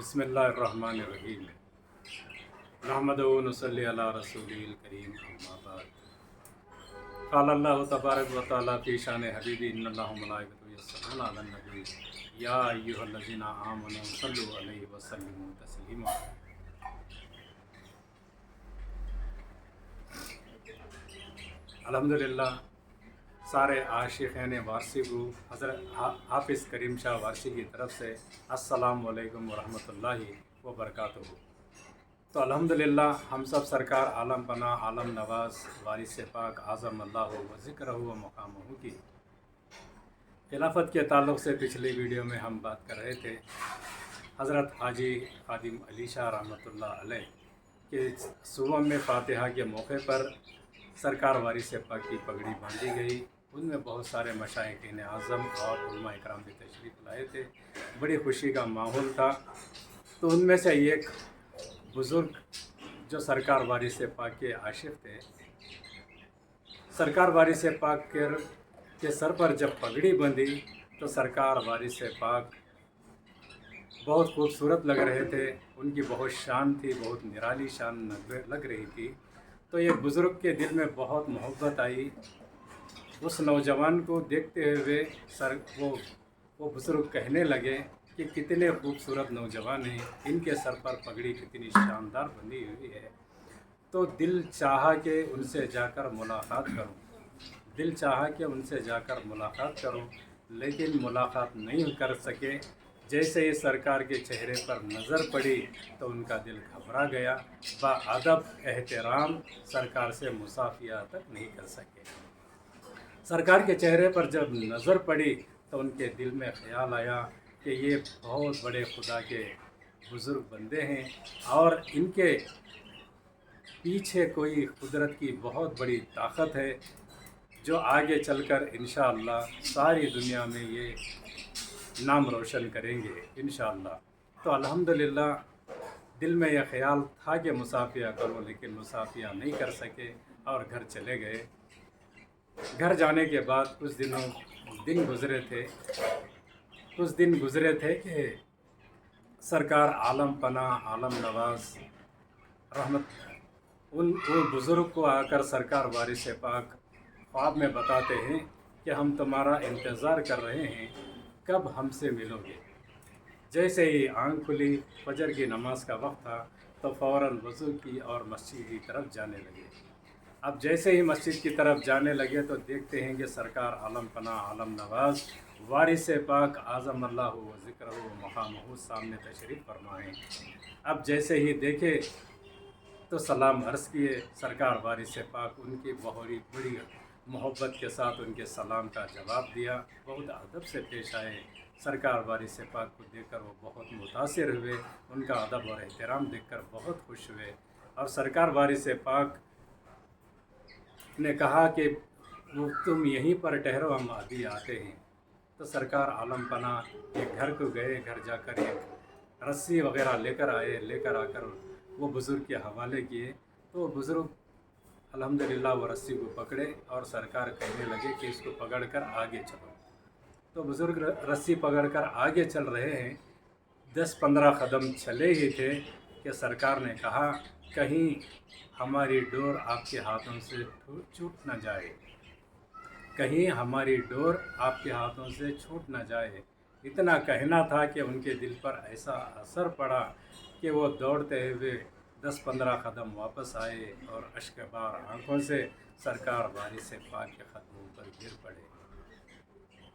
बिस्मिल्लाहिर्रहमानिर्रहीम नहमदुहु व नसल्ली अला रसूलिल करीम अम्मा बाद क़ाल अल्लाहु तबारक व तआला फ़ी शान हबीबी इन्नल्लाह व मलाइकतहु यस्सल्लूना अलन नबी या अय्युहल्लज़ीना आमनू सल्लु अलैहि व सल्लिमू तस्लीमा। अल्हम्दुलिल्लाह सारे आशिक़ीन वारसी को हज़रत हाफ़िज़ करीम शाह वारसी की तरफ से अस्सलामु अलैकुम व रहमतुल्लाहि व बरकातुहू। तो अल्हम्दुलिल्लाह हम सब सरकार आलम पना आलम नवाज़ वारिस पाक आज़म अल्लाह व ज़िक्रहु व मक़ामहु की खिलाफत के ताल्लुक़ से पिछली वीडियो में हम बात कर रहे थे हज़रत हाजी ख़ादिम अली शाह रहमतुल्लाह अलैह के सुबह में फ़ातिहा के मौके पर सरकार वारिस पाक की पगड़ी बांधी गई। उनमें बहुत सारे मशाइख़ीन आज़म और उलमा इकराम भी तशरीफ़ लाए थे। बड़ी खुशी का माहौल था। तो उनमें से एक बुज़ुर्ग जो सरकार वारिस पाक के आशिक़ थे, सरकार वारिस पाक के सर पर जब पगड़ी बंधी तो सरकार वारिस पाक बहुत खूबसूरत लग रहे थे। उनकी बहुत शान थी, बहुत निराली शान लग रही थी। तो ये बुज़ुर्ग के दिल में बहुत मोहब्बत आई। उस नौजवान को देखते हुए वो बुज़ुर्ग कहने लगे कि कितने खूबसूरत नौजवान हैं, इनके सर पर पगड़ी कितनी शानदार बंधी हुई है। तो दिल चाहा कि उनसे जाकर मुलाकात करूं, लेकिन मुलाकात नहीं कर सके। जैसे ही सरकार के चेहरे पर नज़र पड़ी तो उनका दिल घबरा गया। बाअदब एहतराम सरकार से मुसाफिया तक नहीं कर सके। सरकार के चेहरे पर जब नज़र पड़ी तो उनके दिल में ख़्याल आया कि ये बहुत बड़े खुदा के बुज़ुर्ग बंदे हैं और इनके पीछे कोई कुदरत की बहुत बड़ी ताकत है जो आगे चलकर इंशाअल्लाह सारी दुनिया में ये नाम रोशन करेंगे इंशाअल्लाह। तो अल्हम्दुलिल्लाह दिल में यह ख़्याल था कि मुसाफिया करो, लेकिन मुसाफिया नहीं कर सके और घर चले गए। घर जाने के बाद कुछ दिन गुज़रे थे कि सरकार आलम पना आलम नवाज़ रहमत उन बुज़ुर्ग को आकर सरकार वारिस पाक ख्वाब में बताते हैं कि हम तुम्हारा इंतज़ार कर रहे हैं, कब हमसे मिलोगे। जैसे ही आँख खुली, फजर की नमाज का वक्त था, तो फ़ौरन वज़ू की और मस्जिद की तरफ जाने लगे। अब जैसे ही मस्जिद की तरफ जाने लगे तो देखते हैं कि सरकार आलम पना आलम नवाज़ वारिस पाक आज़म अल्लाह व ज़िक्रहु व मक़ामहु सामने तशरीफ़ फरमाएँ। अब जैसे ही देखे तो सलाम अर्ज़ किए। सरकार वारिस पाक उनकी बड़ी मोहब्बत के साथ उनके सलाम का जवाब दिया, बहुत अदब से पेश आए। सरकार वारिस पाक को देखकर वो बहुत मुतासिर हुए, उनका अदब और एहतराम देखकर बहुत खुश हुए। और सरकार वारिस पाक ने कहा कि वो तुम यहीं पर ठहरो, हम अभी आते हैं। तो सरकार आलम पना एक घर को गए। घर जाकर एक रस्सी वग़ैरह लेकर आकर वो बुज़ुर्ग के हवाले किए। तो वो बुज़ुर्ग अल्हम्दुलिल्लाह वो रस्सी को पकड़े और सरकार कहने लगे कि इसको पकड़कर आगे चलो। तो बुज़ुर्ग रस्सी पकड़कर आगे चल रहे हैं। 10-15 कदम चले ही थे कि सरकार ने कहा, कहीं हमारी डोर आपके हाथों से छूट न जाए, कहीं हमारी डोर आपके हाथों से छूट न जाए। इतना कहना था कि उनके दिल पर ऐसा असर पड़ा कि वो दौड़ते हुए 10-15 कदम वापस आए और अश्कबार आँखों से सरकार वारिस पाक के कदमों पर गिर पड़े।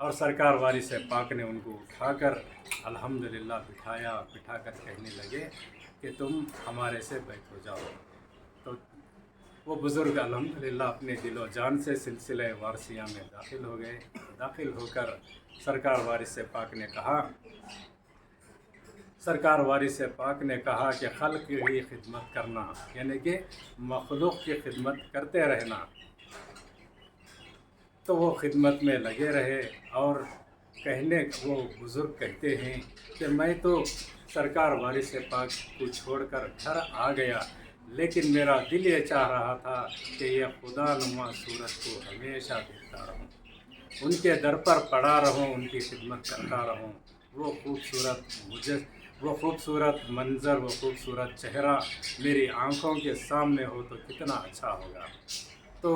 और सरकार वारिस पाक ने उनको उठाकर अल्हम्दुलिल्लाह बिठाकर कहने लगे कि तुम हमारे से बैठ हो जाओ। तो वो बुज़ुर्ग अल्हम्दुलिल्लाह अपने दिलो जान से सिलसिले वारसिया में दाखिल हो गए। दाखिल होकर सरकार वारिस पाक ने कहा कि खल्क़ की खिदमत करना, यानी कि मखलूक़ की खिदमत करते रहना। तो वो खिदमत में लगे रहे और वो बुज़ुर्ग कहते हैं कि मैं तो सरकार वारिस पाक को छोड़कर घर आ गया, लेकिन मेरा दिल ये चाह रहा था कि यह खुदानुमा सूरत को हमेशा देखता रहूं, उनके दर पर पड़ा रहूं, उनकी खिदमत करता रहूं। वो खूबसूरत وہ خوبصورت منظر، وہ خوبصورت چہرہ میری آنکھوں کے سامنے ہو تو کتنا اچھا ہوگا۔ تو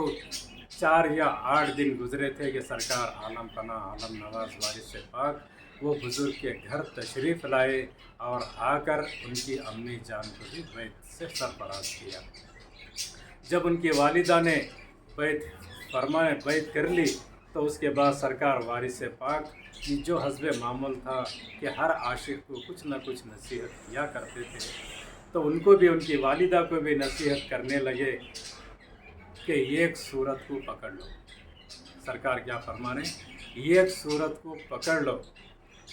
4 یا 8 دن گزرے تھے کہ سرکار عالم پناہ عالم نواز وارث پاک وہ بزرگ کے گھر تشریف لائے اور آ کر ان کی امی جان کو بھی بیت سے سرفراز کیا۔ جب ان کی والدہ نے بیت کر لی تو اس کے بعد سرکار وارث پاک کی جو حسب معمول تھا کہ ہر عاشق کو کچھ نہ کچھ نصیحت کیا کرتے تھے، تو ان کو بھی، ان کی والدہ کو بھی نصیحت کرنے لگے کہ ایک صورت کو پکڑ لو۔ سرکار کیا فرمانے؟ ایک صورت کو پکڑ لو،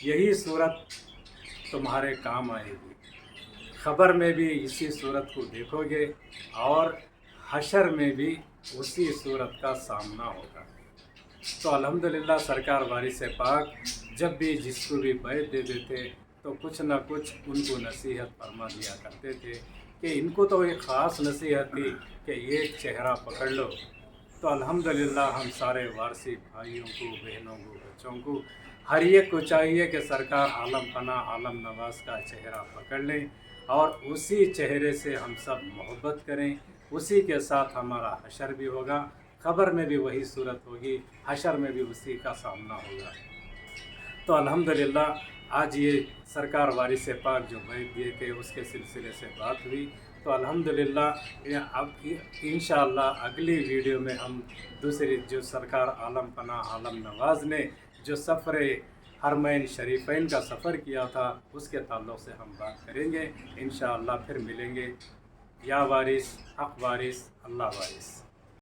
یہی صورت تمہارے کام آئے گی، خبر میں بھی اسی صورت کو دیکھو گے اور حشر میں بھی اسی صورت کا سامنا ہوگا۔ تو الحمدللہ سرکار وارث پاک جب بھی جس کو بھی بیعت دے دیتے تو کچھ نہ کچھ ان کو نصیحت فرما دیا کرتے تھے کہ ان کو تو ایک خاص نصیحت تھی کہ ایک چہرہ پکڑ لو۔ تو الحمدللہ ہم سارے وارثی بھائیوں کو، بہنوں کو، بچوں کو، ہر ایک کو چاہیے کہ سرکار عالم پناہ عالم نواز کا چہرہ پکڑ لیں اور اسی چہرے سے ہم سب محبت کریں، اسی کے ساتھ ہمارا حشر بھی ہوگا، خبر میں بھی وہی صورت ہوگی، حشر میں بھی اسی کا سامنا ہوگا۔ تو الحمدللہ آج یہ سرکار وارث پاک جو بیعت دیے تھے اس کے سلسلے سے بات ہوئی۔ تو الحمدللہ اب انشاءاللہ اگلی ویڈیو میں ہم دوسری جو سرکار عالم پناہ عالم نواز نے جو سفر حرمین شریفین کا سفر کیا تھا اس کے تعلق سے ہم بات کریں گے۔ انشاءاللہ پھر ملیں گے۔ یا وارث، حق وارث، اللہ وارث۔